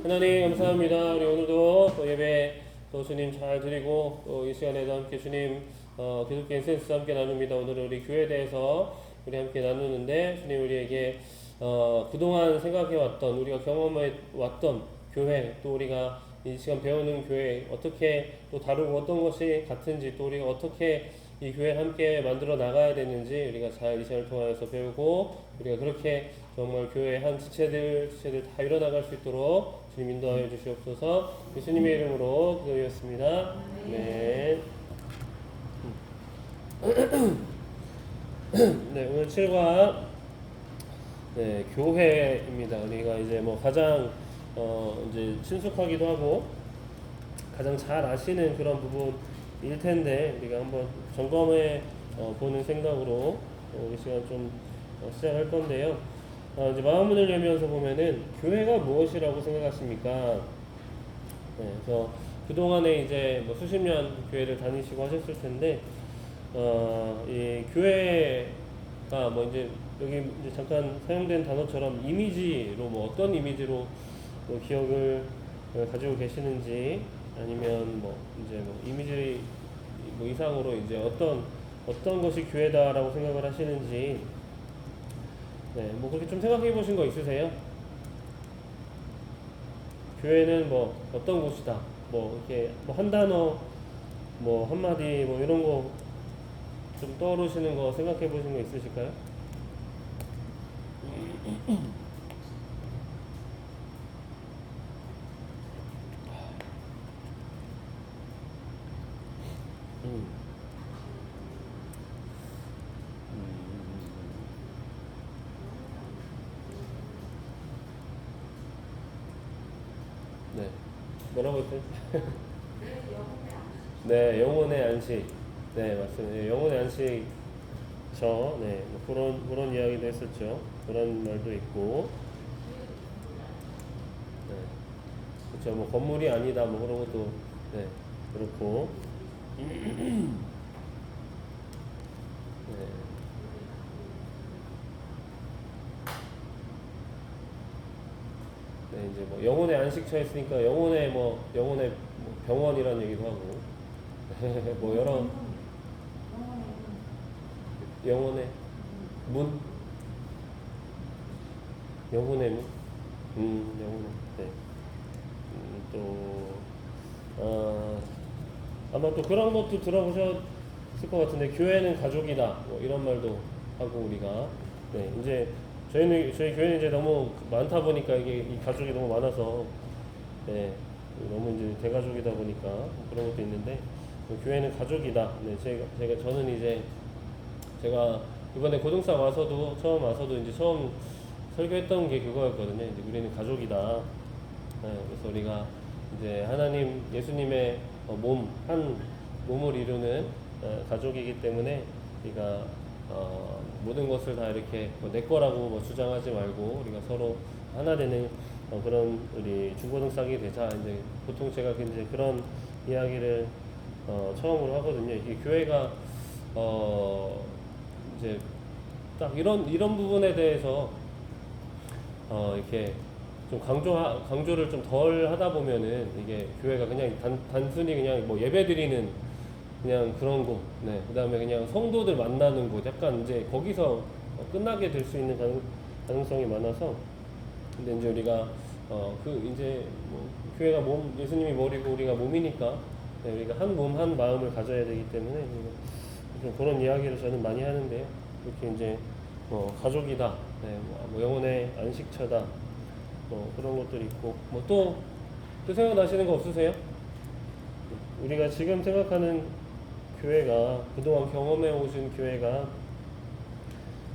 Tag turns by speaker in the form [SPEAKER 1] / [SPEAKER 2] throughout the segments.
[SPEAKER 1] 하나님 감사합니다. 우리 오늘도 또 예배 또 주님 잘 드리고 또 이 시간에도 함께 주님 기독교 에센스 함께 나눕니다. 오늘은 우리 교회에 대해서 우리 함께 나누는데 주님 우리에게 그동안 생각해왔던 우리가 경험해왔던 교회 또 우리가 이 시간 배우는 교회 어떻게 또 다루고 어떤 것이 같은지 또 우리가 어떻게 이 교회를 함께 만들어 나가야 되는지 우리가 잘 이 시간을 통하여서 배우고 우리가 그렇게 정말 교회의 한 지체들 다 일어나갈 수 있도록 주님 인도하여 주시옵소서. 예수님의 이름으로 기도드렸습니다. 네. 네, 오늘 7과 네, 교회입니다. 우리가 이제 뭐 가장 이제 친숙하기도 하고 가장 잘 아시는 그런 부분일 텐데 우리가 한번 점검해 보는 생각으로 이 시간 좀 시작할 건데요. 이제 마음문을 열면서 보면은 교회가 무엇이라고 생각하십니까? 네, 그래서 그동안에 이제 뭐 수십 년 교회를 다니시고 하셨을 텐데, 이 교회가 뭐 이제 여기 이제 잠깐 사용된 단어처럼 이미지로 뭐 어떤 이미지로 뭐 기억을 가지고 계시는지 아니면 뭐 이제 뭐 이미지 뭐 이상으로 이제 어떤 것이 교회다라고 생각을 하시는지 네, 뭐 그렇게 좀 생각해 보신 거 있으세요? 교회는 뭐 어떤 곳이다. 뭐 이렇게 뭐 한 단어, 뭐 한마디, 뭐 이런 거 좀 떠오르시는 거 생각해 보신 거 있으실까요? 음. 네. 뭐라고 했어요? 네, 영혼의 안식. 네, 맞습니다. 네, 영혼의 안식. 네, 뭐 그런 이야기도 했었죠. 그런 말도 있고, 네, 그렇죠. 뭐 건물이 아니다, 뭐 그런 것도, 네, 그렇고, 네, 네, 이제 뭐 영혼의 안식처 했으니까 영혼의 뭐 병원이라는 얘기도 하고, 뭐 여러 영혼의 문, 영혼의 문, 영혼의, 네. 또 아마 또 그런 것도 들어보셨을 것 같은데 교회는 가족이다 뭐 이런 말도 하고 우리가 네 이제 저희 교회는 이제 너무 많다 보니까 이게 이 가족이 너무 많아서 네 너무 이제 대가족이다 보니까 그런 것도 있는데 교회는 가족이다. 네 저는 이제 제가 이번에 고등사 와서도 처음 설교했던 게 그거였거든요. 이제 우리는 가족이다. 네, 그래서 우리가 이제 하나님 예수님의 한 몸을 이루는 가족이기 때문에 우리가 모든 것을 다 이렇게 내 거라고 주장하지 말고 우리가 서로 하나 되는 그런 우리 중고등학생이 되자. 이제 보통 제가 이제 그런 이야기를 처음으로 하거든요. 이 교회가 이제 딱 이런 부분에 대해서 이렇게 좀 강조를 좀 덜 하다 보면은 이게 교회가 그냥 단순히 그냥 뭐 예배 드리는 그냥 그런 곳, 네. 그 다음에 그냥 성도들 만나는 곳, 약간 이제 거기서 끝나게 될 수 있는 가능성이 많아서, 근데 이제 우리가 이제 뭐 교회가 예수님이 머리고 우리가 몸이니까, 네, 우리가 한 몸 한 마음을 가져야 되기 때문에 좀 그런 이야기를 저는 많이 하는데요. 이렇게 이제 가족이다, 네, 뭐 영혼의 안식처다. 그런 것들이 있고 또 생각나시는 거 없으세요? 우리가 지금 생각하는 교회가 그동안 경험해 오신 교회가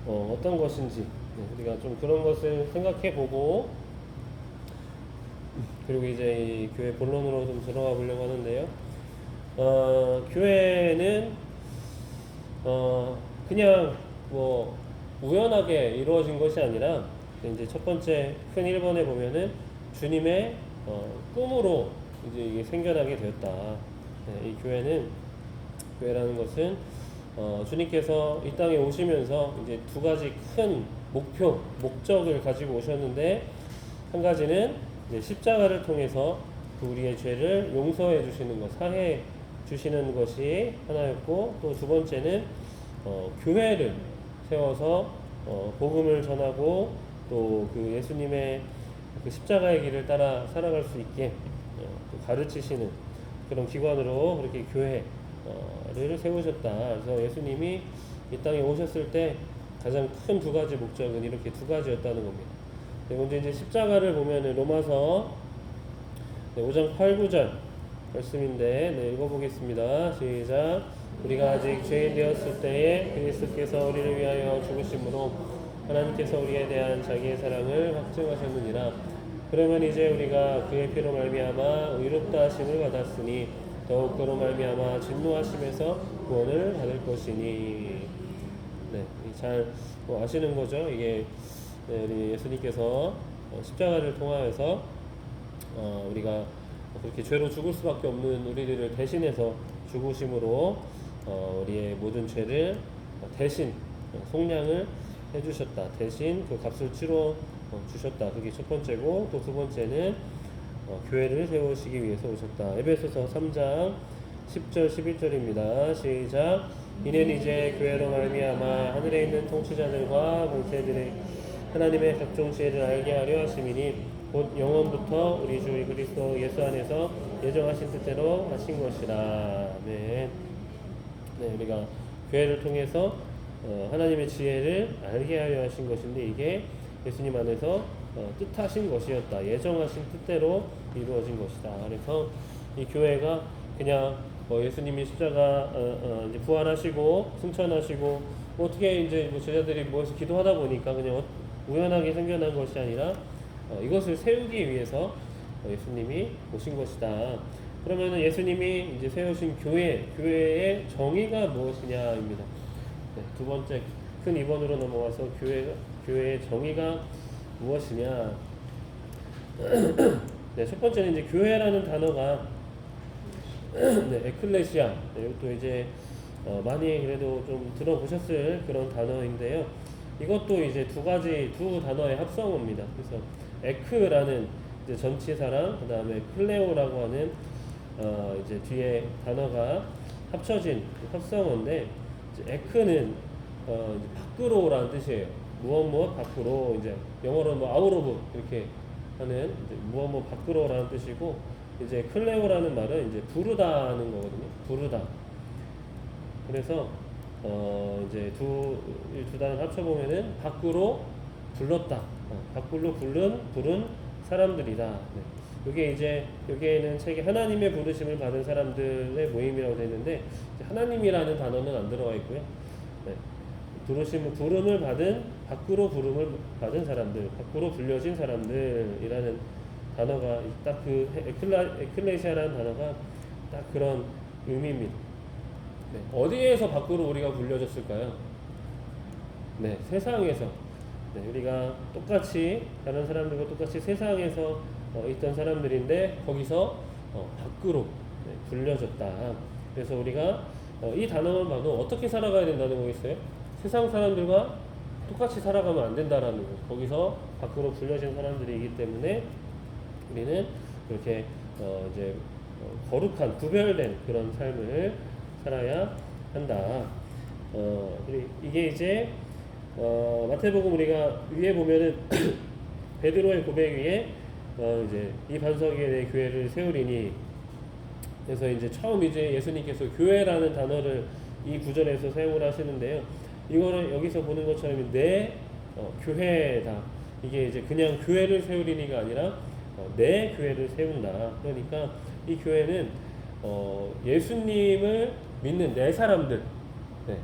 [SPEAKER 1] 어떤 것인지 네, 우리가 좀 그런 것을 생각해 보고 그리고 이제 이 교회 본론으로 좀 들어가 보려고 하는데요. 교회는 그냥 뭐 우연하게 이루어진 것이 아니라 이제 첫 번째 큰 1번에 보면은 주님의 꿈으로 이제 이게 생겨나게 되었다. 네, 이 교회라는 것은 주님께서 이 땅에 오시면서 이제 두 가지 큰 목적을 가지고 오셨는데 한 가지는 이제 십자가를 통해서 그 우리의 죄를 용서해 주시는 것, 사해 주시는 것이 하나였고, 또 두 번째는 교회를 세워서 복음을 전하고 또 그 예수님의 그 십자가의 길을 따라 살아갈 수 있게 또 가르치시는 그런 기관으로 그렇게 교회를 세우셨다. 그래서 예수님이 이 땅에 오셨을 때 가장 큰 두 가지 목적은 이렇게 두 가지였다는 겁니다. 먼저 이제 십자가를 보면은 로마서 5장 8, 9절 말씀인데 읽어보겠습니다. 시작. 우리가 아직 죄인 되었을 때에 그리스도께서 우리를 위하여 죽으심으로 하나님께서 우리에 대한 자기의 사랑을 확증하셨느니라. 그러면 이제 우리가 그의 피로 말미암아 의롭다 하심을 받았으니 더욱 그로 말미암아 진노하심에서 구원을 받을 것이니. 네, 잘 아시는 거죠. 이게 우리 예수님께서 십자가를 통하여서 우리가 그렇게 죄로 죽을 수밖에 없는 우리들을 대신해서 죽으심으로 우리의 모든 죄를 대신 속량을 해주셨다. 대신 그 값을 치러 주셨다. 그게 첫 번째고, 또 두 번째는 교회를 세우시기 위해서 오셨다. 에베소서 3장 10절 11절입니다. 시작. 이는 이제 교회로 말미암아 하늘에 있는 통치자들과 권세들의 하나님의 각종 지혜를 알게 하려 하심이니 곧 영원부터 우리 주 그리스도 예수 안에서 예정하신 뜻대로 하신 것이라. 아멘. 네, 우리가 교회를 통해서 하나님의 지혜를 알게 하려 하신 것인데, 이게 예수님 안에서 뜻하신 것이었다. 예정하신 뜻대로 이루어진 것이다. 그래서 이 교회가 그냥 예수님이 십자가 이제 부활하시고 승천하시고 어떻게 이제 제자들이 모여서 기도하다 보니까 그냥 우연하게 생겨난 것이 아니라 이것을 세우기 위해서 예수님이 오신 것이다. 그러면은 예수님이 이제 세우신 교회의 정의가 무엇이냐입니다. 네, 두 번째 큰 2번으로 넘어와서 교회의 정의가 무엇이냐. 네, 첫 번째는 이제 교회라는 단어가 네, 에클레시아. 네, 이것도 이제 많이 그래도 좀 들어보셨을 그런 단어인데요. 이것도 이제 두 단어의 합성어입니다. 그래서 에크라는 이제 전치사랑 그 다음에 클레오라고 하는 이제 뒤에 단어가 합쳐진 합성어인데, 이제 에크는 이제 밖으로라는 뜻이에요. 무엇 밖으로, 이제 영어로는 뭐 out of 이렇게 하는 이제 무엇 밖으로라는 뜻이고, 이제 클레오라는 말은 이제 부르다는 거거든요. 부르다. 그래서 이제 두 단어를 합쳐보면은 밖으로 불렀다. 밖으로 부른 사람들이다. 네. 이게 이제 여기에는 책에 하나님의 부르심을 받은 사람들의 모임이라고 되어 있는데, 하나님이라는 단어는 안 들어가 있고요. 네. 부름을 받은, 밖으로 부름을 받은 사람들, 밖으로 불려진 사람들이라는 단어가 딱 그 에클레시아라는 단어가 딱 그런 의미입니다. 네. 어디에서 밖으로 우리가 불려졌을까요? 네, 세상에서. 네, 우리가 똑같이 다른 사람들과 똑같이 세상에서 있던 사람들인데 거기서 밖으로 불려졌다. 그래서 우리가 이 단어만 봐도 어떻게 살아가야 된다는 거겠어요? 세상 사람들과 똑같이 살아가면 안 된다라는 거죠. 거기서 밖으로 불려진 사람들이기 때문에 우리는 이렇게 이제 거룩한 구별된 그런 삶을 살아야 한다. 이게 이제 마태복음 우리가 위에 보면은 베드로의 고백 위에 이제 이 반석 위에 내 교회를 세우리니, 그래서 이제 처음 이제 예수님께서 교회라는 단어를 이 구절에서 사용을 하시는데요. 이거는 여기서 보는 것처럼 내 교회다. 이게 이제 그냥 교회를 세우리니가 아니라 내 교회를 세운다. 그러니까 이 교회는 예수님을 믿는 내 사람들, 네,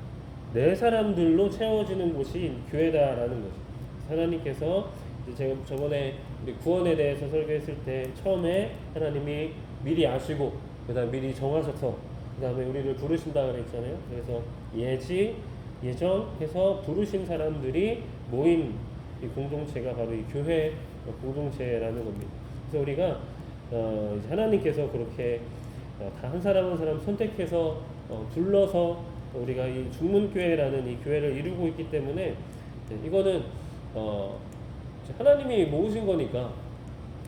[SPEAKER 1] 내 사람들로 채워지는 곳이 교회다라는 거죠. 하나님께서 제가 저번에 우리 구원에 대해서 설교했을 때 처음에 하나님이 미리 아시고 그다음 미리 정하셔서 그다음에 우리를 부르신다 그랬잖아요. 그래서 예정해서 부르신 사람들이 모인 이 공동체가 바로 이 교회 공동체라는 겁니다. 그래서 우리가 이제 하나님께서 그렇게 다 한 사람 한 사람 선택해서 불러서 우리가 이 중문교회라는 이 교회를 이루고 있기 때문에 이거는 하나님이 모으신 거니까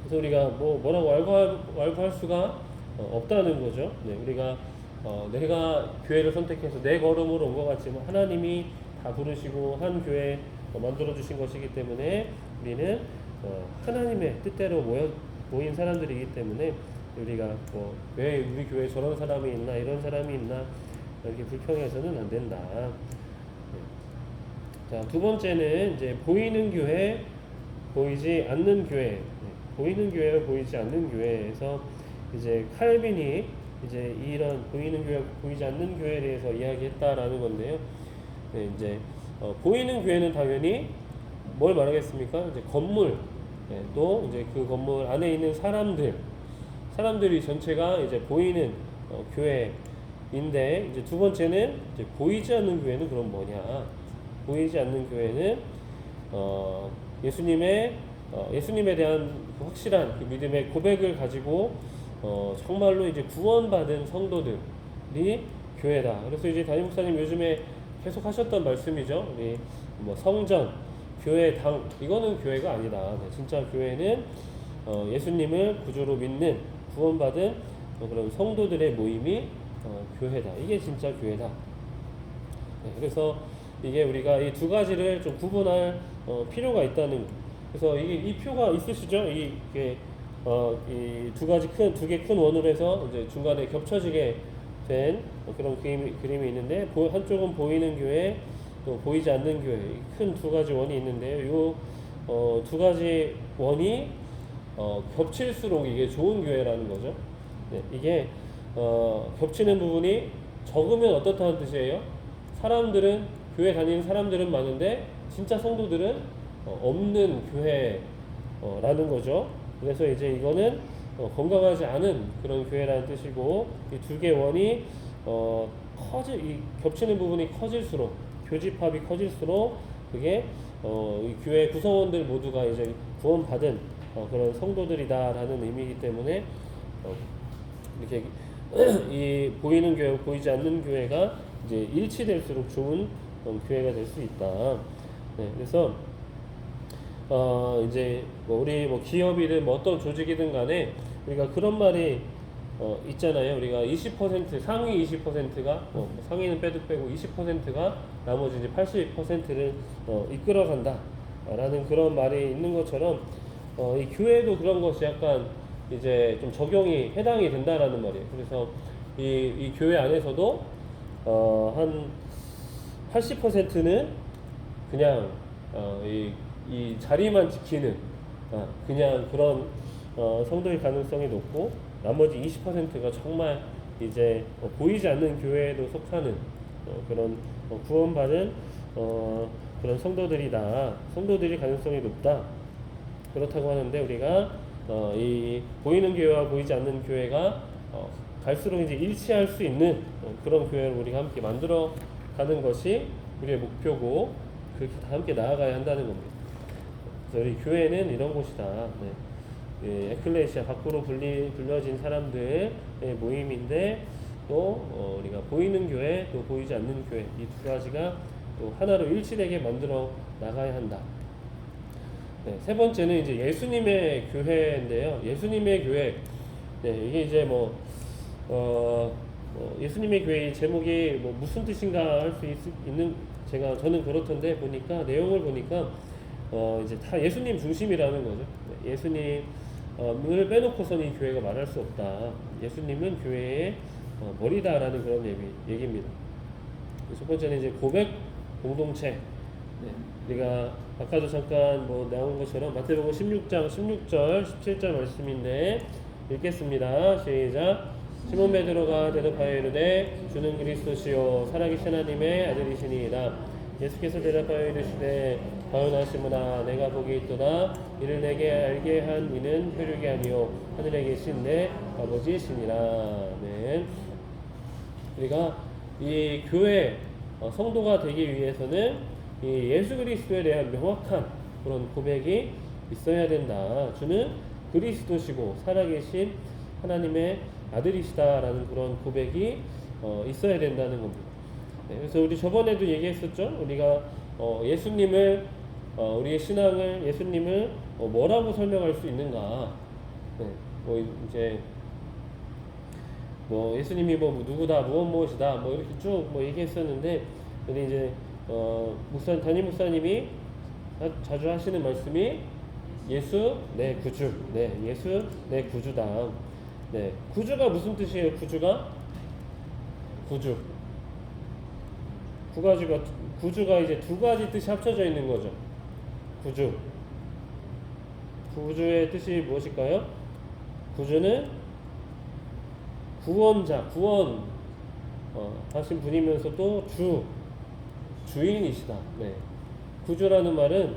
[SPEAKER 1] 그래서 우리가 뭐라고 왈가왈부할 수가 없다는 거죠. 네, 우리가 내가 교회를 선택해서 내 걸음으로 온 것 같지만 하나님이 다 부르시고 한 교회 만들어 주신 것이기 때문에 우리는 하나님의 뜻대로 모인 사람들이기 때문에 우리가 왜 우리 교회에 저런 사람이 있나 이런 사람이 있나 이렇게 불평해서는 안 된다. 네. 자, 두 번째는 이제 보이는 교회, 보이지 않는 교회. 네. 보이는 교회와 보이지 않는 교회에서 이제 칼빈이 이제 이런 보이는 교회, 보이지 않는 교회에 대해서 이야기했다라는 건데요. 네, 이제 보이는 교회는 당연히 뭘 말하겠습니까? 이제 건물, 네, 또 이제 그 건물 안에 있는 사람들이 전체가 이제 보이는 교회인데, 이제 두 번째는 이제 보이지 않는 교회는 그럼 뭐냐? 보이지 않는 교회는 예수님에 대한 그 확실한 그 믿음의 고백을 가지고 정말로 이제 구원받은 성도들이 교회다. 그래서 이제 담임 목사님 요즘에 계속 하셨던 말씀이죠. 우리 성전, 교회, 당, 이거는 교회가 아니다. 네, 진짜 교회는 예수님을 구주로 믿는 구원받은 그런 성도들의 모임이 교회다. 이게 진짜 교회다. 네, 그래서 이게 우리가 이 두 가지를 좀 구분할 필요가 있다는. 그래서 이 표가 있으시죠? 이게 이 두 개 큰 원으로 해서 이제 중간에 겹쳐지게 된 그런 그림이 있는데, 한쪽은 보이는 교회, 또 보이지 않는 교회, 큰 두 가지 원이 있는데요. 이 두 가지 원이 겹칠수록 이게 좋은 교회라는 거죠. 네, 이게 겹치는 부분이 적으면 어떻다는 뜻이에요? 교회 다니는 사람들은 많은데 진짜 성도들은 없는 교회라는 거죠. 그래서 이제 이거는 건강하지 않은 그런 교회라는 뜻이고, 이 두 개 원이 이 겹치는 부분이 커질수록, 교집합이 커질수록 그게 이 교회 구성원들 모두가 이제 구원받은 그런 성도들이다라는 의미이기 때문에 이렇게 이 보이는 교회, 보이지 않는 교회가 이제 일치될수록 좋은 교회가 될 수 있다. 네, 그래서 이제 우리 기업이든 어떤 조직이든 간에 우리가 그런 말이 있잖아요. 우리가 20% 상위 20%가 상위는 빼고 20%가 나머지 이제 80%를 이끌어간다라는 그런 말이 있는 것처럼 이 교회도 그런 것이 약간 이제 좀 해당이 된다라는 말이에요. 그래서 이 교회 안에서도 한 80%는 그냥 이 자리만 지키는 그냥 그런 성도의 가능성이 높고, 나머지 20%가 정말 이제 보이지 않는 교회에도 속하는 그런 구원받은 그런 성도들이 가능성이 높다. 그렇다고 하는데, 우리가 이 보이는 교회와 보이지 않는 교회가 갈수록 이제 일치할 수 있는 그런 교회를 우리가 함께 만들어 가는 것이 우리의 목표고, 그렇게 다 함께 나아가야 한다는 겁니다. 그래서 우리 교회는 이런 곳이다. 네. 예, 에클레시아 밖으로 불려진 사람들의 모임인데, 또 우리가 보이는 교회, 또 보이지 않는 교회, 이 두 가지가 또 하나로 일치되게 만들어 나가야 한다. 네, 세 번째는 이제 예수님의 교회인데요. 예수님의 교회. 네, 이게 이제 예수님의 교회 제목이 무슨 뜻인가 할 수 있는, 저는 그렇던데 보니까 내용을 보니까 이제 다 예수님 중심이라는 거죠. 네, 예수님을 빼놓고서는 이 교회가 말할 수 없다. 예수님은 교회의 머리다라는 그런 얘기입니다. 첫 번째는 이제 고백 공동체. 네, 우리가 아까도 잠깐 나온 것처럼 마태복음 16장 16절 17절 말씀인데 읽겠습니다. 시작. 시몬 베드로가 대답하여 이르되 주는 그리스도시요 살아계신 하나님의 아들이시니이다. 예수께서 대답하여 이르시되 바요나 시몬아 내가 복이 있도다. 이를 내게 알게 한 이는 혈육이 아니요 하늘에 계신 내 아버지시니라. 네. 우리가 이 교회 성도가 되기 위해서는 이 예수 그리스도에 대한 명확한 그런 고백이 있어야 된다. 주는 그리스도시고 살아계신 하나님의 아들이시다라는 그런 고백이 있어야 된다는 겁니다. 네, 그래서 우리 저번에도 얘기했었죠. 우리가 예수님을 우리의 신앙을 예수님을 뭐라고 설명할 수 있는가? 네, 뭐 이제 뭐 예수님이 뭐 누구다 무엇이다 뭐 이렇게 쭉 뭐 얘기했었는데, 근데 이제 담임 목사님이 자주 하시는 말씀이 예수 내 구주, 네, 예수 내 구주다. 네, 구주가 무슨 뜻이에요? 구주가 구주. 구주가 이제 두 가지 뜻이 합쳐져 있는 거죠. 구주. 구주의 뜻이 무엇일까요? 구주는 구원자, 구원 하신 분이면서도 주인이시다. 네. 구주라는 말은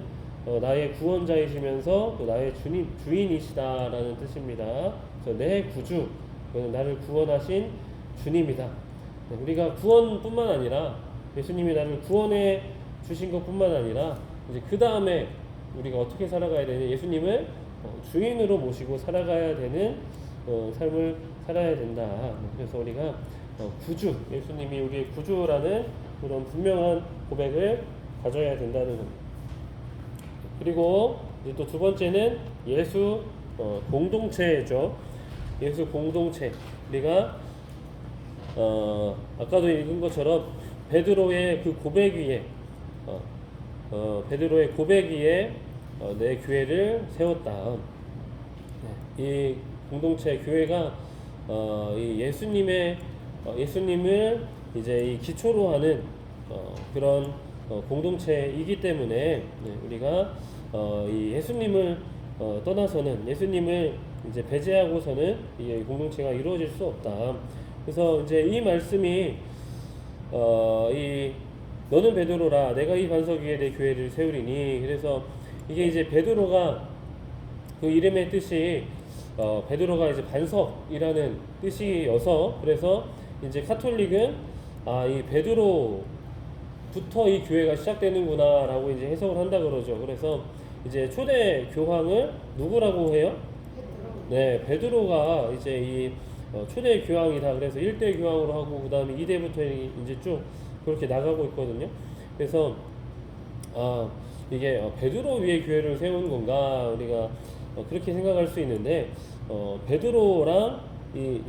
[SPEAKER 1] 나의 구원자이시면서 또 나의 주인이시다라는 뜻입니다. 그래서 내 구주, 나를 구원하신 주님이다. 네, 우리가 구원뿐만 아니라 예수님이 나를 구원해 주신 것뿐만 아니라 이제 그 다음에 우리가 어떻게 살아가야 되냐, 예수님을 주인으로 모시고 살아가야 되는 삶을 살아야 된다. 그래서 우리가 구주, 예수님이 우리의 구주라는 그런 분명한 고백을 가져야 된다는 겁니다. 그리고 이제 또 두 번째는 예수 공동체죠. 예수 공동체. 우리가 아까도 읽은 것처럼 베드로의 그 고백 위에 베드로의 고백 위에 내 교회를 세웠다. 이 공동체 교회가 이 예수님을 이제 이 기초로 하는 그런 공동체이기 때문에 우리가 이 예수님을 떠나서는, 예수님을 이제 배제하고서는 이 공동체가 이루어질 수 없다. 그래서 이제 이 말씀이 이 너는 베드로라, 내가 이 반석 위에 내 교회를 세우리니. 그래서 이게 이제 베드로가 그 이름의 뜻이 베드로가 이제 반석이라는 뜻이어서, 그래서 이제 카톨릭은 이 베드로부터 이 교회가 시작되는구나라고 이제 해석을 한다 그러죠. 그래서 이제 초대 교황을 누구라고 해요? 네, 베드로가 이제 이 초대 교황이다. 그래서 1대 교황으로 하고 그 다음에 2대부터 이제 쭉 그렇게 나가고 있거든요. 그래서 이게 베드로 위에 교회를 세운 건가, 우리가 그렇게 생각할 수 있는데, 베드로랑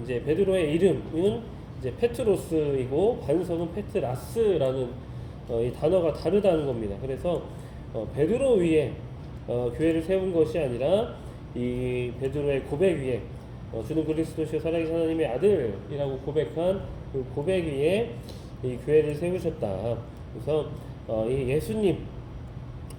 [SPEAKER 1] 이제 베드로의 이름은 이제 페트로스이고 반석은 페트라스라는 이 단어가 다르다는 겁니다. 그래서 베드로 위에 교회를 세운 것이 아니라 이 베드로의 고백 위에 주는 그리스도시요 살아계신 하나님의 아들이라고 고백한 그 고백 위에 이 교회를 세우셨다. 그래서 이 예수님,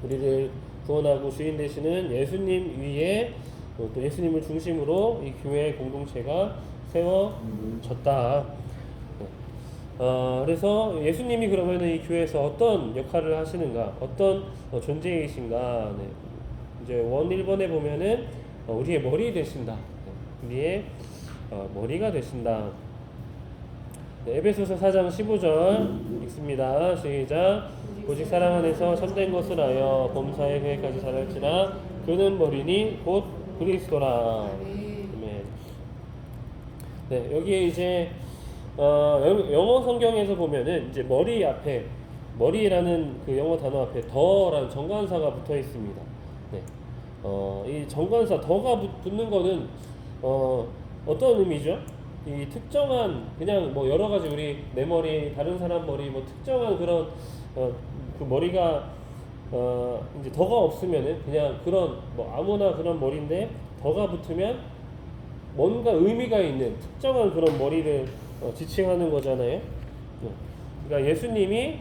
[SPEAKER 1] 우리를 구원하고 주인 되시는 예수님 위에 또 예수님을 중심으로 이 교회 공동체가 세워졌다. 그래서 예수님이 그러면 이 교회에서 어떤 역할을 하시는가, 어떤 존재이신가. 네. 이제 1번에 보면은 우리의 머리 되신다. 우리의 머리가 되신다. 네, 에베소서 4장 15절 읽습니다. 시작. 오직 사랑 안에서 참된 것을 하여 범사의 회까지 자랄지라 그는 머리니 곧 그리스도라. 아멘. 네, 여기에 이제 영어 성경에서 보면은 이제 머리 앞에, 머리라는 그 영어 단어 앞에 더라는 정관사가 붙어 있습니다. 네. 이 정관사 더가 붙는 거는 어떤 의미죠? 이 특정한, 그냥 뭐 여러 가지 우리 내 머리, 다른 사람 머리, 뭐 특정한 그런 그 머리가 이제 더가 없으면은 그냥 그런 뭐 아무나 그런 머리인데 더가 붙으면 뭔가 의미가 있는 특정한 그런 머리를 지칭하는 거잖아요. 그러니까 예수님이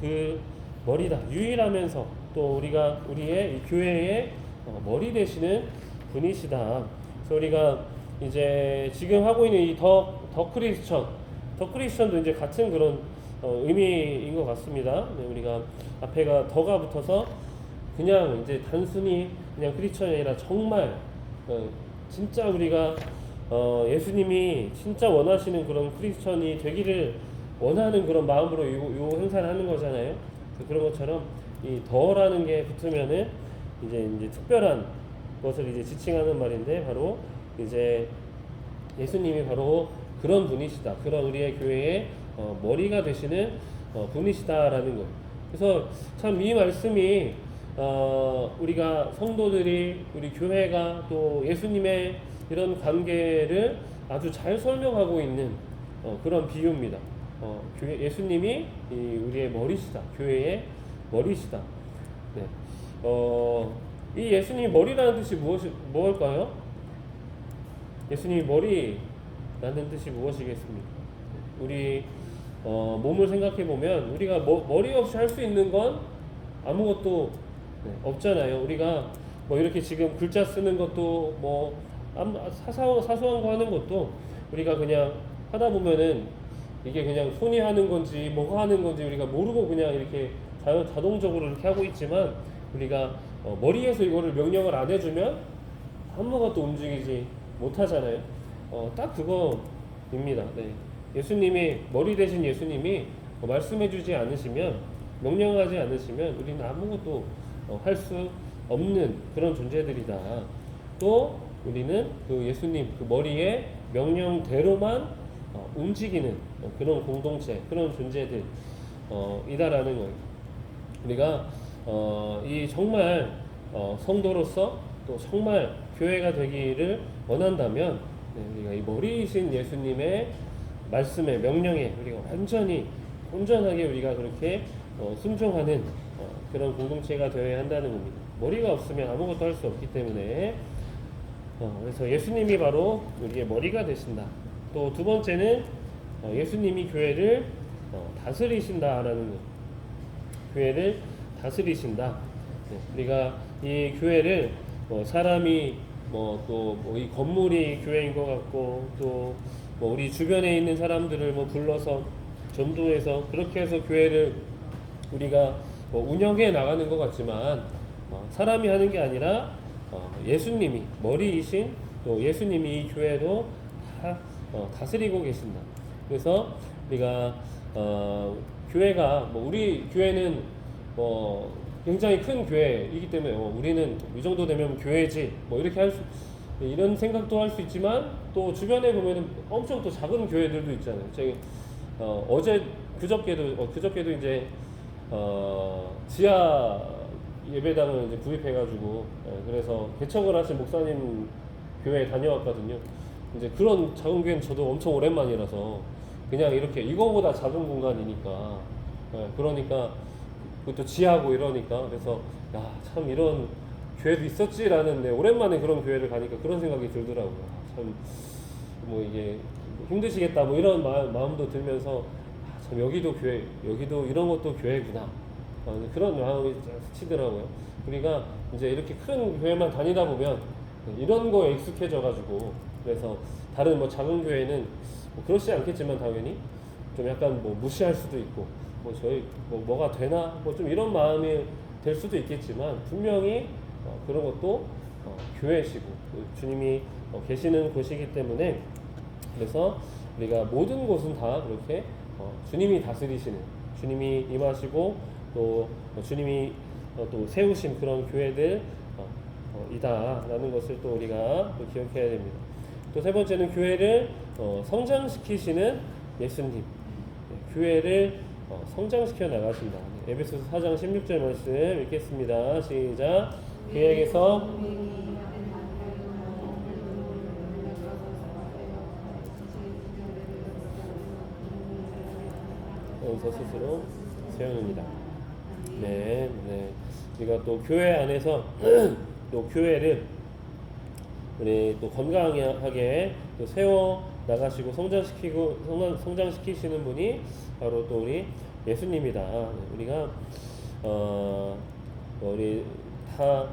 [SPEAKER 1] 그 머리다, 유일하면서 또 우리의 이 교회의 머리 되시는 분이시다. 그래서 우리가 이제 지금 하고 있는 이 더 크리스천도 이제 같은 그런 의미인 것 같습니다. 네, 우리가 앞에가 더가 붙어서 그냥 이제 단순히 그냥 크리스천이 아니라 정말 진짜 우리가 예수님이 진짜 원하시는 그런 크리스천이 되기를 원하는 그런 마음으로 요 행사를 하는 거잖아요. 그런 것처럼 이 더라는 게 붙으면은 이제 특별한 것을 이제 지칭하는 말인데, 바로 이제 예수님이 바로 그런 분이시다. 그런 우리의 교회의 머리가 되시는 분이시다라는 거. 그래서 참 이 말씀이 우리가 성도들이 우리 교회가 또 예수님의 이런 관계를 아주 잘 설명하고 있는 그런 비유입니다. 예수님이 우리의 머리시다. 교회의 머리시다. 네. 이 예수님이 머리라는 뜻이 무엇일까요? 예수님이 머리라는 뜻이 무엇이겠습니까? 우리 몸을 생각해 보면 우리가 머리 없이 할 수 있는 건 아무것도 없잖아요. 우리가 뭐 이렇게 지금 글자 쓰는 것도 뭐 사소한 거 하는 것도 우리가 그냥 하다 보면은 이게 그냥 손이 하는 건지 뭐가 하는 건지 우리가 모르고 그냥 이렇게 자동적으로 이렇게 하고 있지만 우리가 머리에서 이거를 명령을 안 해주면 아무것도 움직이지 못하잖아요. 딱 그거입니다. 네. 예수님이 머리 대신 예수님이 말씀해주지 않으시면 명령하지 않으시면 우리는 아무것도 할 수 없는 그런 존재들이다. 또 우리는 그 예수님 그 머리의 명령대로만 움직이는 그런 공동체 그런 존재들 이다라는 거예요. 우리가 이 정말 성도로서 또 정말 교회가 되기를 원한다면 우리가 이 머리이신 예수님의 말씀에 명령에 우리가 완전히 온전하게 우리가 그렇게 순종하는 그런 공동체가 되어야 한다는 겁니다. 머리가 없으면 아무것도 할 수 없기 때문에 그래서 예수님이 바로 우리의 머리가 되신다. 또 두 번째는 예수님이 교회를 다스리신다라는 것. 교회를 다스리신다. 우리가 이 교회를 사람이 또 이 건물이 교회인 것 같고 또 우리 주변에 있는 사람들을 불러서 전도해서 그렇게 해서 교회를 우리가 운영해 나가는 것 같지만 사람이 하는 게 아니라 예수님이 머리이신 또 예수님이 이 교회도 다 다스리고 계신다. 그래서 우리가 교회가 우리 교회는 굉장히 큰 교회이기 때문에 우리는 이 정도 되면 교회지 이렇게 이런 생각도 할 수 있지만 또 주변에 보면은 엄청 또 작은 교회들도 있잖아요. 그저께도 이제 지하 예배당을 이제 구입해가지고 그래서 개척을 하신 목사님 교회에 다녀왔거든요. 이제 그런 작은 교회는 저도 엄청 오랜만이라서 그냥 이렇게 이거보다 작은 공간이니까 그러니까 그것도 지하고 이러니까 그래서 야, 참 이런 교회도 있었지라는 오랜만에 그런 교회를 가니까 그런 생각이 들더라고요. 참 이게 힘드시겠다 이런 마음도 들면서 참 여기도 이런 것도 교회구나 그런 마음이 스치더라고요. 우리가 이제 이렇게 큰 교회만 다니다 보면 이런 거에 익숙해져가지고 그래서 다른 작은 교회는 그렇지 않겠지만 당연히 좀 약간 무시할 수도 있고 저희 뭐가 되나 좀 이런 마음이 될 수도 있겠지만 분명히 그런 것도 교회시고 주님이 계시는 곳이기 때문에 그래서 우리가 모든 곳은 다 그렇게 주님이 다스리시는 주님이 임하시고 또 주님이 또 세우신 그런 교회들 이다라는 것을 또 우리가 또 기억해야 됩니다. 또 세 번째는 교회를 성장시키시는 예수님. 교회를 성장시켜 나가신다. 에베소서 4장 16절 말씀 읽겠습니다. 시작. 교회에게서 저 스스로 세우느니라. 네. 우리가 또 교회 안에서 또 교회를 우리 또 건강하게 또 세워 나가시고 성장시키시는 분이 바로 또 우리 예수님이다. 우리가 우리 다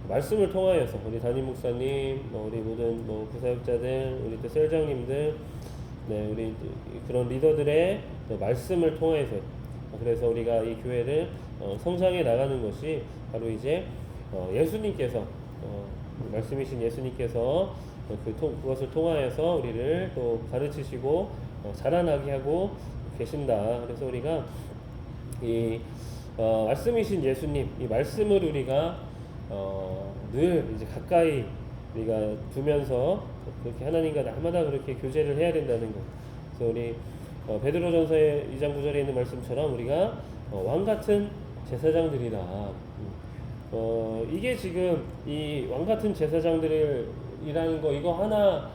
[SPEAKER 1] 말씀을 통하여서 우리 담임 목사님, 우리 모든 부사역자들, 우리 또 셀장님들, 우리 그런 리더들의 말씀을 통해서 그래서 우리가 이 교회를 성장해 나가는 것이 바로 이제 예수님께서 말씀이신 예수님께서 그것을 통하여서 우리를 또 가르치시고 자라나게 하고 계신다. 그래서 우리가 이 말씀이신 예수님 이 말씀을 우리가 늘 이제 가까이 우리가 두면서 그렇게 하나님과 날마다 그렇게 교제를 해야 된다는 것. 그래서 우리 베드로전서의 2장 9절에 있는 말씀처럼 우리가 왕 같은 제사장들이다. 이게 지금 이 왕 같은 제사장들이라는 거 이거 하나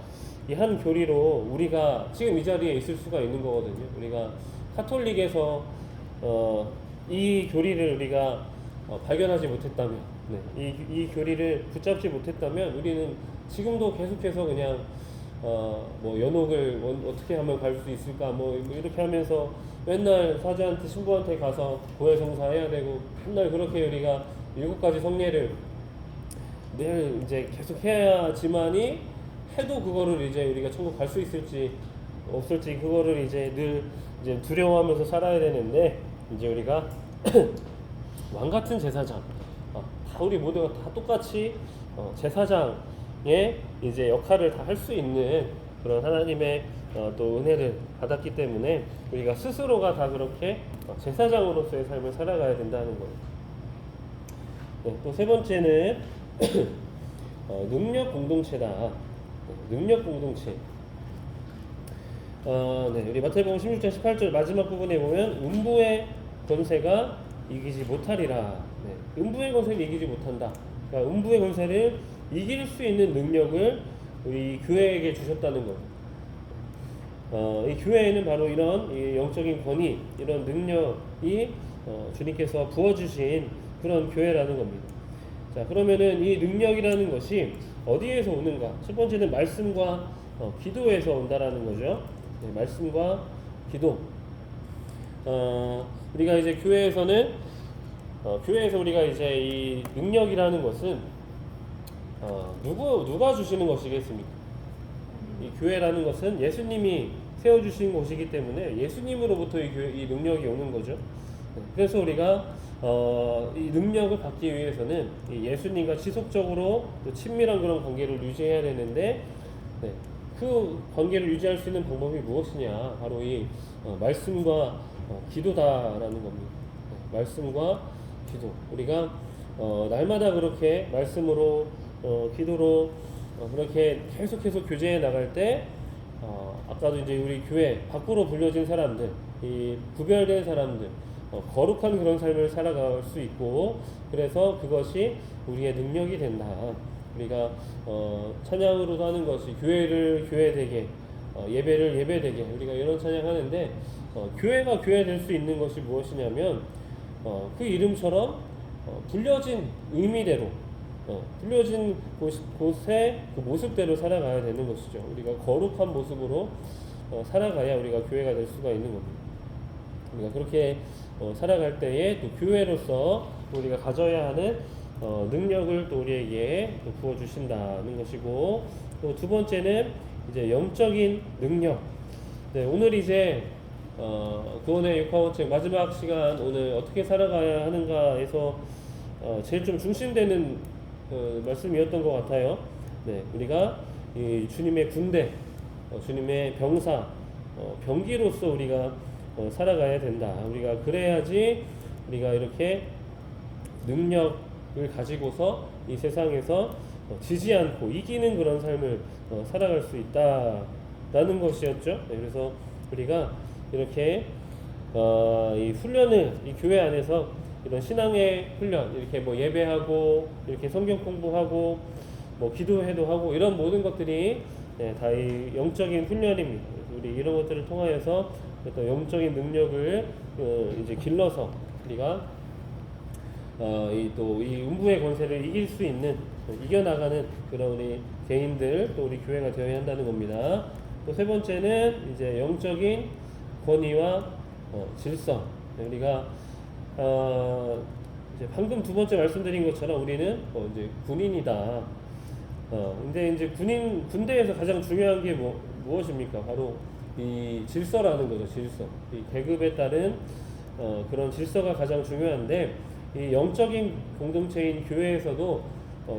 [SPEAKER 1] 이 한 교리로 우리가 지금 이 자리에 있을 수가 있는 거거든요. 우리가 카톨릭에서 이 교리를 우리가 발견하지 못했다면, 네, 이 교리를 붙잡지 못했다면 우리는 지금도 계속해서 그냥 뭐 연옥을 어떻게 하면 갈 수 있을까 뭐 이렇게 하면서 맨날 사제한테 신부한테 가서 고해성사 해야 되고 맨날 그렇게 우리가 7가지 성례를 늘 이제 계속 해야지만이 해도 그거를 이제 우리가 천국 갈 수 있을지 없을지 그거를 이제 늘 이제 두려워하면서 살아야 되는데 이제 우리가 왕 같은 제사장 다 우리 모두가 다 똑같이 제사장의 이제 역할을 다 할 수 있는 그런 하나님의 또 은혜를 받았기 때문에 우리가 스스로가 다 그렇게 제사장으로서의 삶을 살아가야 된다는 거예요. 네, 또 세 번째는 능력 공동체다. 능력 공동체. 네, 우리 마태복음 16장 18절 마지막 부분에 보면 음부의 권세가 이기지 못하리라. 네, 음부의 권세를 이기지 못한다. 그러니까 음부의 권세를 이길 수 있는 능력을 우리 교회에게 주셨다는 것. 이 교회에는 바로 이런 이 영적인 권위, 이런 능력이 주님께서 부어주신 그런 교회라는 겁니다. 자, 그러면은 이 능력이라는 것이 어디에서 오는가? 첫 번째는 말씀과 기도에서 온다라는 거죠. 네, 말씀과 기도. 우리가 이제 교회에서는 교회에서 우리가 이제 이 능력이라는 것은 누가 주시는 것이겠습니까? 이 교회라는 것은 예수님이 세워주신 곳이기 때문에 예수님으로부터 이 능력이 오는 거죠. 네, 그래서 우리가 이 능력을 받기 위해서는 이 예수님과 지속적으로 또 친밀한 그런 관계를 유지해야 되는데, 네, 그 관계를 유지할 수 있는 방법이 무엇이냐? 바로 이 말씀과 기도다라는 겁니다. 네, 말씀과 기도. 우리가 날마다 그렇게 말씀으로 기도로 그렇게 계속해서 교제해 나갈 때 아까도 이제 우리 교회 밖으로 불려진 사람들, 이 구별된 사람들, 거룩한 그런 삶을 살아갈 수 있고, 그래서 그것이 우리의 능력이 된다. 우리가 찬양으로도 하는 것이 교회를 교회되게, 예배를 예배되게, 우리가 이런 찬양하는데 교회가 교회 될 수 있는 것이 무엇이냐면 그 이름처럼 불려진 의미대로 불려진 곳의 그 모습대로 살아가야 되는 것이죠. 우리가 거룩한 모습으로 살아가야 우리가 교회가 될 수가 있는 겁니다. 우리가 그렇게 살아갈 때에 또 교회로서 또 우리가 가져야 하는 능력을 또 우리에게 또 부어주신다는 것이고, 또 두 번째는 이제 영적인 능력. 네, 오늘 이제 구원의 6화원책 마지막 시간, 오늘 어떻게 살아가야 하는가에서 제일 좀 중심되는 말씀이었던 것 같아요. 네, 우리가 이 주님의 군대, 주님의 병사, 병기로서 우리가 살아가야 된다. 우리가 그래야지 우리가 이렇게 능력을 가지고서 이 세상에서 지지 않고 이기는 그런 삶을 살아갈 수 있다라는 것이었죠. 네, 그래서 우리가 이렇게 이 훈련을 이 교회 안에서 이런 신앙의 훈련, 이렇게 뭐 예배하고 이렇게 성경 공부하고 뭐 기도회도 하고 이런 모든 것들이 다 이 영적인 훈련입니다. 우리 이런 것들을 통하여서 또 영적인 능력을 이제 길러서 우리가 이 음부의 권세를 이길 수 있는, 이겨나가는 그런 우리 개인들, 또 우리 교회가 되어야 한다는 겁니다. 또 세 번째는 이제 영적인 권위와 질서. 우리가 이제 방금 두 번째 말씀드린 것처럼 우리는 이제 군인이다. 근데 이제 군대에서 가장 중요한 게 무엇입니까? 바로 이 질서라는 거죠. 질서. 이 계급에 따른 그런 질서가 가장 중요한데, 이 영적인 공동체인 교회에서도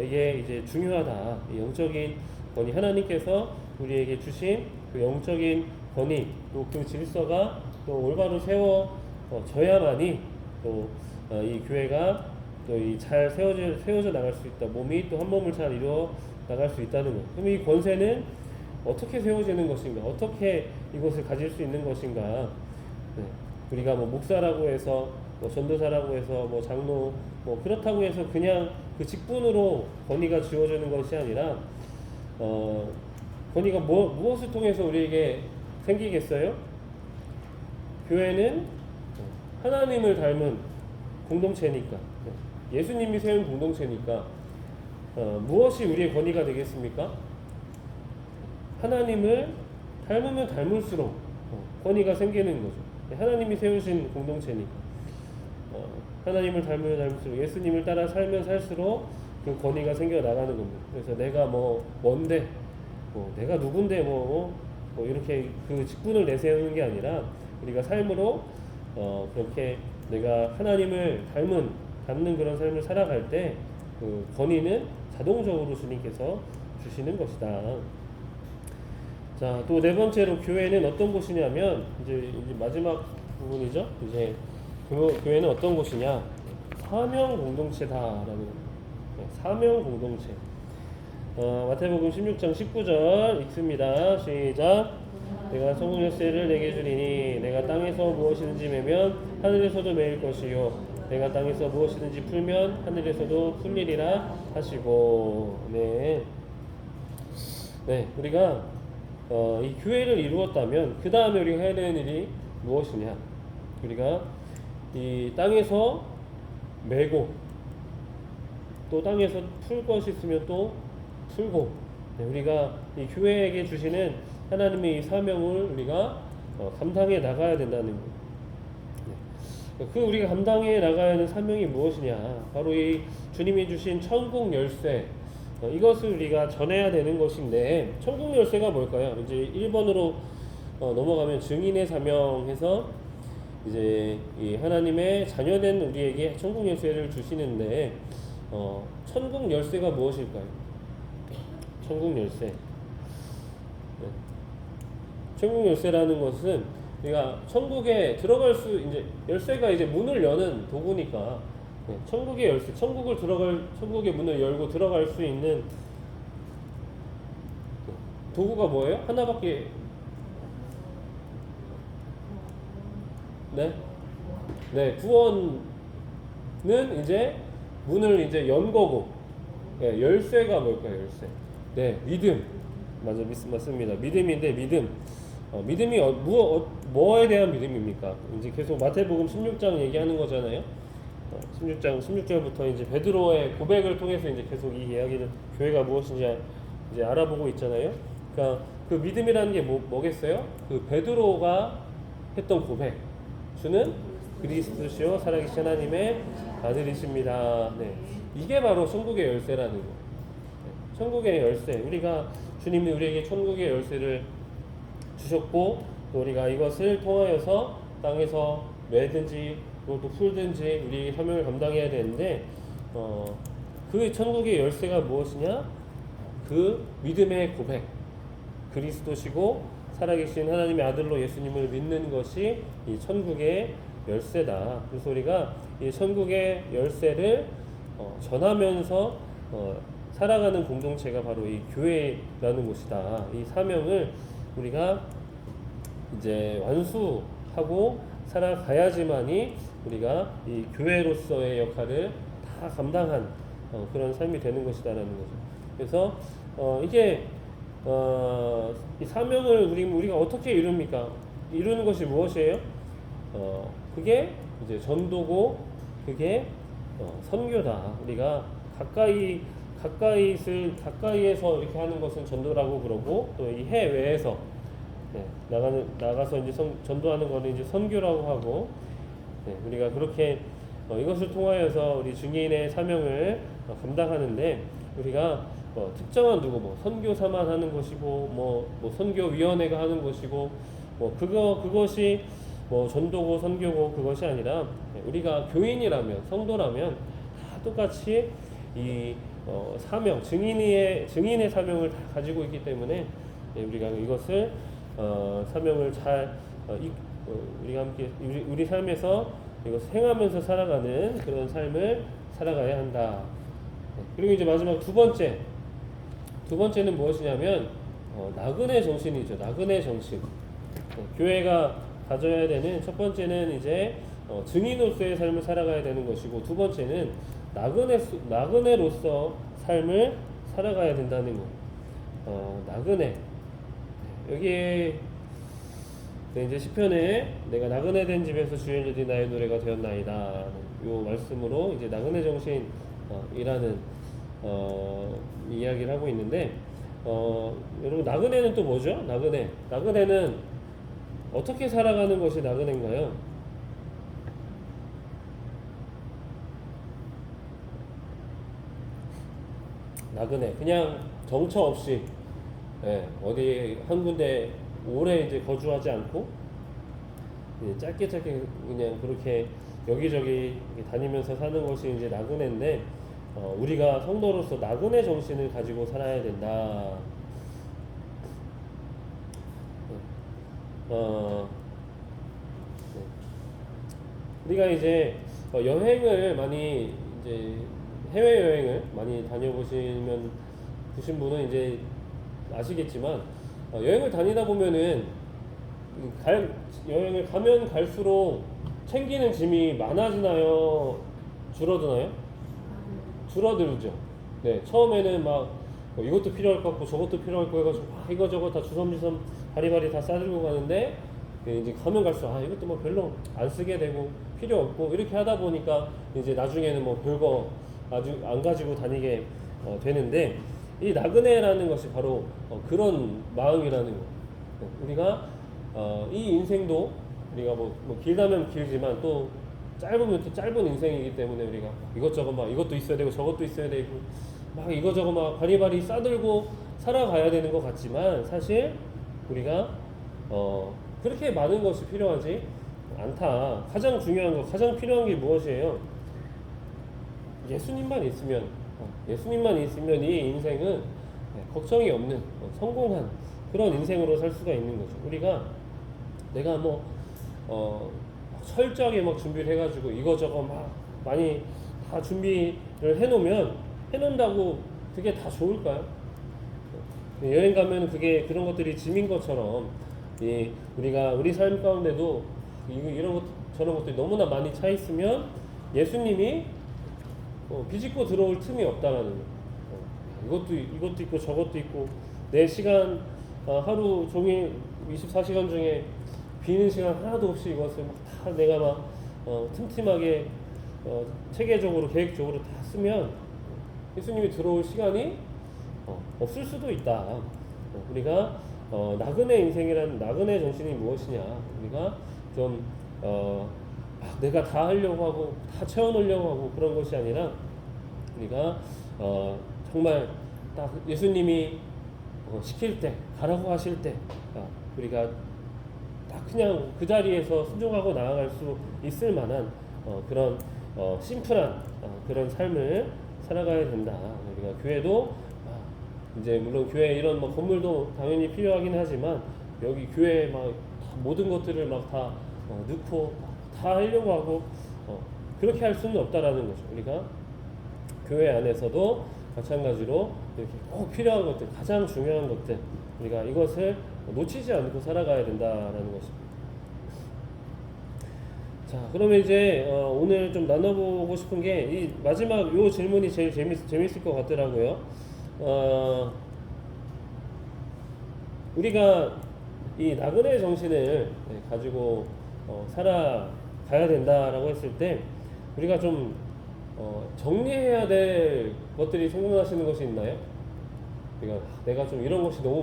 [SPEAKER 1] 이게 이제 중요하다. 이 영적인 권위, 하나님께서 우리에게 주신 그 영적인 권위, 또 그 질서가 또 올바로 세워져야만이 또 이 교회가 또 이 잘 세워져 나갈 수 있다. 몸이 또 한 몸을 잘 이루어 나갈 수 있다는 것. 그럼 이 권세는 어떻게 세워지는 것인가? 어떻게 이것을 가질 수 있는 것인가? 네. 우리가 뭐 목사라고 해서 뭐 전도사라고 해서 뭐 장로 뭐 그렇다고 해서 그냥 그 직분으로 권위가 주어지는 것이 아니라 권위가 무엇을 통해서 우리에게 생기겠어요? 교회는 하나님을 닮은 공동체니까, 예수님이 세운 공동체니까 무엇이 우리의 권위가 되겠습니까? 하나님을 닮으면 닮을수록 권위가 생기는 거죠. 하나님이 세우신 공동체니까 하나님을 닮으면 닮을수록 예수님을 따라 살면 살수록 그 권위가 생겨 나가는 겁니다. 그래서 내가 뭔데, 내가 누군데 이렇게 그 직분을 내세우는 게 아니라 우리가 삶으로 그렇게 내가 하나님을 닮는 그런 삶을 살아갈 때 그 권위는 자동적으로 주님께서 주시는 것이다. 자, 또 네 번째로 교회는 어떤 곳이냐면 이제 마지막 부분이죠. 이제 교회는 어떤 곳이냐? 사명 공동체다라는 겁니다. 사명 공동체. 마태복음 16장 19절 읽습니다. 시작. 내가 성공 열쇠를 내게 주리니 내가 땅에서 무엇이든지 매면 하늘에서도 매일 것이요 내가 땅에서 무엇이든지 풀면 하늘에서도 풀리리라 하시고. 네, 우리가 이 교회를 이루었다면 그 다음에 우리가 해야 되는 일이 무엇이냐? 우리가 이 땅에서 매고 또 땅에서 풀 것이 있으면 또 풀고, 우리가 이 교회에게 주시는 하나님의 이 사명을 우리가 감당해 나가야 된다는 거예요. 그 우리가 감당해 나가야 하는 사명이 무엇이냐? 바로 이 주님이 주신 천국 열쇠, 이것을 우리가 전해야 되는 것인데, 천국 열쇠가 뭘까요? 이제 1번으로 넘어가면 증인의 사명해서 이제 이 하나님의 자녀된 우리에게 천국 열쇠를 주시는데, 천국 열쇠가 무엇일까요? 천국 열쇠. 천국 열쇠라는 것은 우리가 천국에 들어갈 수, 이제 열쇠가 이제 문을 여는 도구니까, 천국의 열쇠, 천국의 문을 열고 들어갈 수 있는 도구가 뭐예요? 하나밖에. 구원은 이제 문을 이제 연 거고, 열쇠가 뭘까요? 열쇠. 믿음. 맞습니다. 믿음인데, 믿음이 뭐에 대한 믿음입니까? 이제 계속 마태복음 16장 얘기하는 거잖아요. 16절부터 이제 베드로의 고백을 통해서 이제 계속 이 이야기를, 교회가 무엇인지 이제 알아보고 있잖아요. 그러니까 그 믿음이라는 게 뭐겠어요? 그 베드로가 했던 고백. 주는 그리스도시요 살아계신 하나님의 아들이십니다. 이게 바로 천국의 열쇠라는 거. 천국의 열쇠. 우리가 주님이 우리에게 천국의 열쇠를 주셨고, 또 우리가 이것을 통하여서 땅에서 매든지 또 풀든지 우리 사명을 감당해야 되는데, 그 천국의 열쇠가 무엇이냐? 그 믿음의 고백, 그리스도시고 살아계신 하나님의 아들로 예수님을 믿는 것이 이 천국의 열쇠다. 그래서 우리가 이 천국의 열쇠를 전하면서 살아가는 공동체가 바로 이 교회라는 곳이다. 이 사명을 우리가 이제 완수하고 살아가야지만이 우리가 이 교회로서의 역할을 다 감당한 그런 삶이 되는 것이다라는 거죠. 그래서 이게 이 사명을 우리가 어떻게 이룹니까? 이루는 것이 무엇이에요? 그게 이제 전도고, 그게 선교다. 우리가 가까이에서 이렇게 하는 것은 전도라고 그러고, 또 이 해외에서 나가서 이제 전도하는 거는 이제 선교라고 하고, 우리가 그렇게 이것을 통하여서 우리 증인의 사명을 감당하는데, 우리가 특정한 누구 선교사만 하는 것이고, 선교위원회가 하는 것이고, 그것이 전도고 선교고 그것이 아니라, 우리가 교인이라면, 성도라면 다 똑같이 이 사명, 증인의 사명을 다 가지고 있기 때문에, 우리가 이것을 사명을 잘 우리가 함께 우리 삶에서 이것을 행하면서 살아가는 그런 삶을 살아가야 한다. 그리고 이제 마지막 두 번째는 무엇이냐면 나그네 정신이죠. 나그네 정신. 교회가 가져야 되는 첫 번째는 이제 증인으로서의 삶을 살아가야 되는 것이고, 두 번째는 나그네로서 삶을 살아가야 된다는 거. 나그네. 여기에 네, 이제 시편에 내가 나그네 된 집에서 주의 일들이 나의 노래가 되었나이다. 요 말씀으로 이제 나그네 정신이라는 이야기를 하고 있는데, 여러분 나그네는 또 뭐죠? 나그네는 어떻게 살아가는 것이 나그네인가요? 나그네 그냥 정처 없이, 예, 어디 한 군데 오래 이제 거주하지 않고 짧게 그냥 그렇게 여기저기 다니면서 사는 것이 이제 나그네인데, 우리가 성도로서 나그네 정신을 가지고 살아야 된다. 어, 네. 우리가 이제 여행을 많이 이제 해외 여행을 많이 다녀보시면 보신 분은 이제 아시겠지만, 여행을 다니다 보면은 여행을 가면 갈수록 챙기는 짐이 많아지나요? 줄어드나요? 줄어들죠. 네, 처음에는 막 이것도 필요할 것 같고 저것도 필요할 거 해가지고 이거저거 다 주섬주섬 바리바리 다 싸들고 가는데, 네, 이제 가면 갈수록 이것도 뭐 별로 안 쓰게 되고 필요 없고 이렇게 하다 보니까 이제 나중에는 뭐 별거 아주 안 가지고 다니게 되는데, 이 나그네라는 것이 바로 그런 마음이라는 거. 우리가 이 인생도 우리가 뭐 길다면 길지만 또 짧으면 또 짧은 인생이기 때문에 우리가 이것저것 막 이것도 있어야 되고 저것도 있어야 되고 막 이거저거 막 바리바리 싸들고 살아가야 되는 것 같지만, 사실 우리가 그렇게 많은 것이 필요하지 않다. 가장 중요한 거, 가장 필요한 게 무엇이에요? 예수님만 있으면 이 인생은 걱정이 없는 성공한 그런 인생으로 살 수가 있는 거죠. 우리가 내가 철저하게 막 준비를 해가지고 이거저거 막 많이 다 준비를 해놓는다고 그게 다 좋을까요? 여행 가면 그게 그런 것들이 짐인 것처럼, 우리가 우리 삶 가운데도 이런 것 저런 것들이 너무나 많이 차 있으면 예수님이 비집고 들어올 틈이 없다라는 거. 이것도 있고 저것도 있고 내 시간, 하루 종일 24시간 중에 비는 시간 하나도 없이 이것을 막 다 내가 막 틈틈하게 체계적으로 계획적으로 다 쓰면 예수님이 들어올 시간이 없을 수도 있다. 우리가 나그네 인생이라는 나그네 정신이 무엇이냐? 우리가 좀 내가 다 하려고 하고 다 채워놓으려고 하고 그런 것이 아니라, 우리가 정말 딱 예수님이 시킬 때, 가라고 하실 때 우리가 딱 그냥 그 자리에서 순종하고 나아갈 수 있을 만한 그런 심플한 그런 삶을 살아가야 된다. 우리가 교회도 이제 물론 교회 이런 뭐 건물도 당연히 필요하긴 하지만, 여기 교회에 막 모든 것들을 막 다 넣고 다 하려고 하고 그렇게 할 수는 없다라는 거죠. 우리가 교회 안에서도 마찬가지로 이렇게 꼭 필요한 것들, 가장 중요한 것들, 우리가 이것을 놓치지 않고 살아가야 된다라는 것입니다. 자, 그러면 이제 오늘 좀 나눠보고 싶은 게 이 마지막 요 질문이 제일 재밌을 것 같더라고요. 우리가 이 나그네 정신을 가지고 살아가야 된다라고 했을 때, 우리가 좀 정리해야 될 것들이 생각나시는 것이 있나요? 내가 좀 이런 것이 너무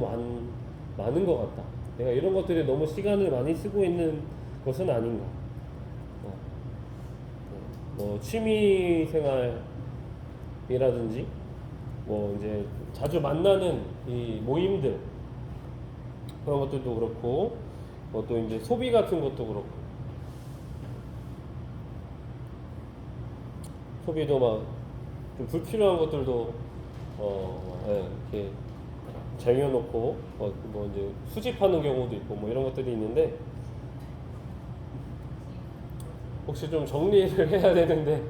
[SPEAKER 1] 많은 것 같다. 내가 이런 것들이 너무 시간을 많이 쓰고 있는 것은 아닌가. 뭐 취미 생활이라든지 뭐 이제 자주 만나는 이 모임들, 그런 것들도 그렇고, 뭐 또 이제 소비 같은 것도 그렇고, 소비도 막 좀 불필요한 것들도 이렇게 쟁여놓고 뭐 이제 수집하는 경우도 있고 뭐 이런 것들이 있는데, 혹시 좀 정리를 해야 되는데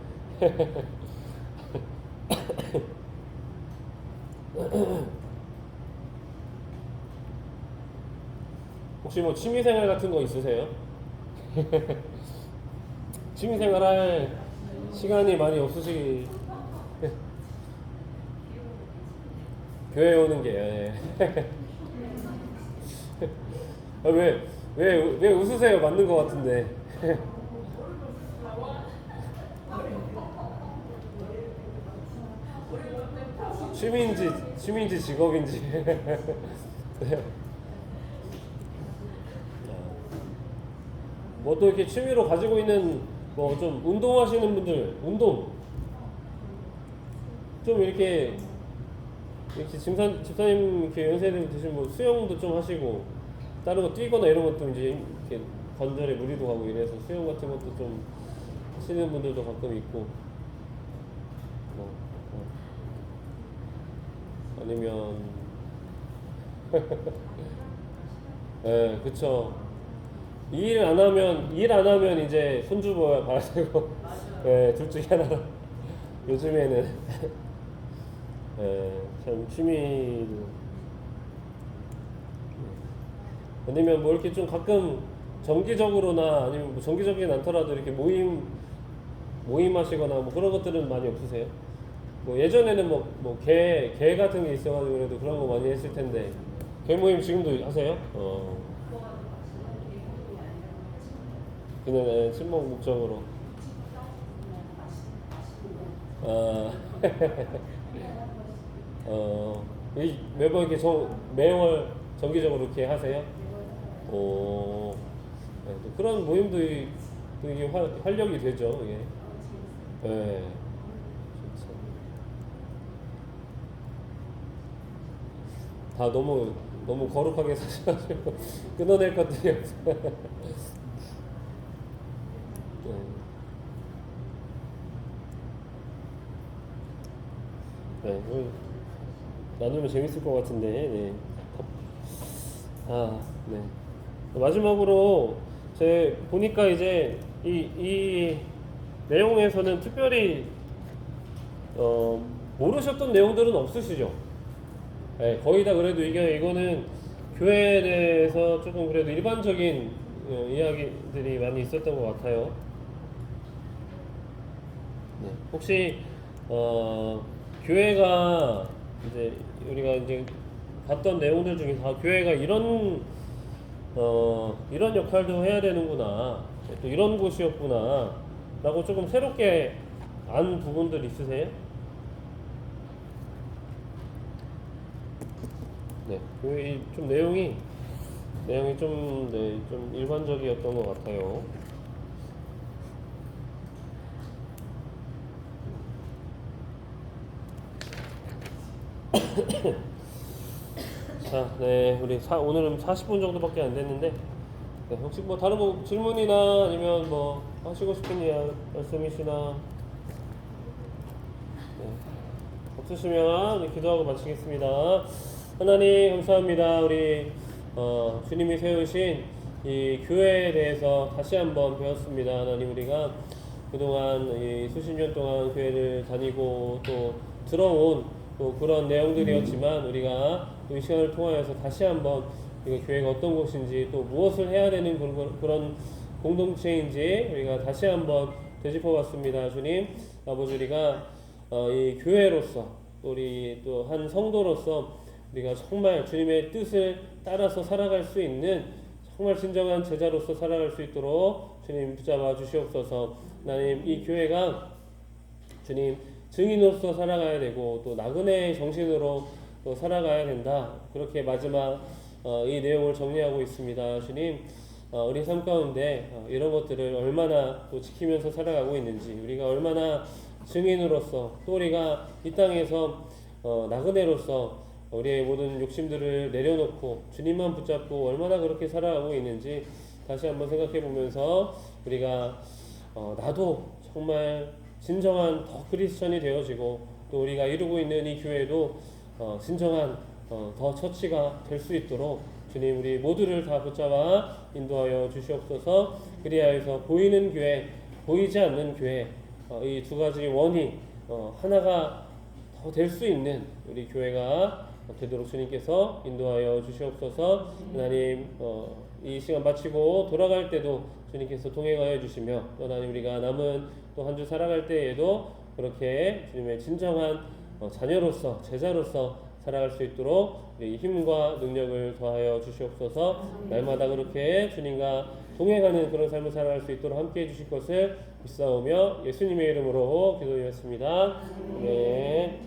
[SPEAKER 1] 혹시 뭐 취미생활 같은 거 있으세요? 취미생활 할 시간이 많이 없으시 교회 오는 게 왜 웃으세요? 맞는 것 같은데. 취미인지 직업인지. 뭐 또 이렇게 취미로 가지고 있는 뭐 좀 운동하시는 분들, 운동 좀 이렇게 집사님 이렇게 연세들 드시면 뭐 수영도 좀 하시고 다른 거 뛰거나 이런 것도 이제 이렇게 관절에 무리도 가고 이래서 수영 같은 것도 좀 하시는 분들도 가끔 있고 뭐, 아니면 예, 그쵸. 일 안 하면 이제 손주 봐야 되고, 예, 둘 중에 하나. 요즘에는, 예, 참 취미도. 아니면 뭐 이렇게 좀 가끔 정기적으로나 아니면 뭐 정기적이진 않더라도 이렇게 모임 하시거나 뭐 그런 것들은 많이 없으세요? 뭐 예전에는 개 같은 게 있어가지고 그래도 그런 거 많이 했을 텐데, 개 모임 지금도 하세요? 그냥 친목 목적으로. 아, 매번 이렇게 매월 정기적으로 이렇게 하세요? 오, 네, 또 그런 모임도 또 이게 활력이 되죠, 이게. 네, 좋죠. 다 너무 거룩하게 사셔가지고 끊어낼 것들이 없어요. 네. 네, 나누면 재밌을 것 같은데, 네. 네. 마지막으로 제 보니까 이제 이 내용에서는 특별히 모르셨던 내용들은 없으시죠? 네, 거의 다 그래도 이거는 교회에 대해서 조금 그래도 일반적인 이야기들이 많이 있었던 것 같아요. 네. 혹시 교회가 이제 우리가 이제 봤던 내용들 중에 다 교회가 이런 역할도 해야 되는구나, 또 이런 곳이었구나 라고 조금 새롭게 안 부분들 있으세요? 네, 교회 좀 내용이 좀, 네, 좀 일반적이었던 것 같아요. 자, 네, 오늘은 40분 정도밖에 안 됐는데, 네, 혹시 뭐 다른 뭐 질문이나 아니면 뭐 하시고 싶은 말씀이시나, 네, 없으시면 기도하고 마치겠습니다. 하나님 감사합니다. 우리 주님이 세우신 이 교회에 대해서 다시 한번 배웠습니다. 하나님, 우리가 그동안 이 수십 년 동안 교회를 다니고 또 들어온 또 그런 내용들이었지만, 우리가 또 이 시간을 통하여서 다시 한번 교회가 어떤 곳인지 또 무엇을 해야 되는 그런 공동체인지 우리가 다시 한번 되짚어봤습니다. 주님, 아버지, 우리가 이 교회로서 우리 또 한 성도로서 우리가 정말 주님의 뜻을 따라서 살아갈 수 있는 정말 진정한 제자로서 살아갈 수 있도록 주님 붙잡아 주시옵소서. 하나님, 이 교회가 주님 증인으로서 살아가야 되고 또 나그네의 정신으로 또 살아가야 된다. 그렇게 마지막 이 내용을 정리하고 있습니다. 주님, 우리 삶 가운데 이런 것들을 얼마나 또 지키면서 살아가고 있는지, 우리가 얼마나 증인으로서 또 우리가 이 땅에서 나그네로서 우리의 모든 욕심들을 내려놓고 주님만 붙잡고 얼마나 그렇게 살아가고 있는지 다시 한번 생각해 보면서 우리가 나도 정말 진정한 더 크리스천이 되어지고 또 우리가 이루고 있는 이 교회도 진정한 더 처치가 될 수 있도록 주님, 우리 모두를 다 붙잡아 인도하여 주시옵소서. 그리하여서 보이는 교회, 보이지 않는 교회, 이 두 가지 원이 하나가 더 될 수 있는 우리 교회가 되도록 주님께서 인도하여 주시옵소서. 하나님 이 시간 마치고 돌아갈 때도 주님께서 동행하여 주시며 또 하나님 우리가 남은 또 한 주 살아갈 때에도 그렇게 주님의 진정한 자녀로서 제자로서 살아갈 수 있도록 우리 힘과 능력을 더하여 주시옵소서. 날마다 그렇게 주님과 동행하는 그런 삶을 살아갈 수 있도록 함께해 주실 것을 믿사오며 예수님의 이름으로 기도드렸습니다. 네.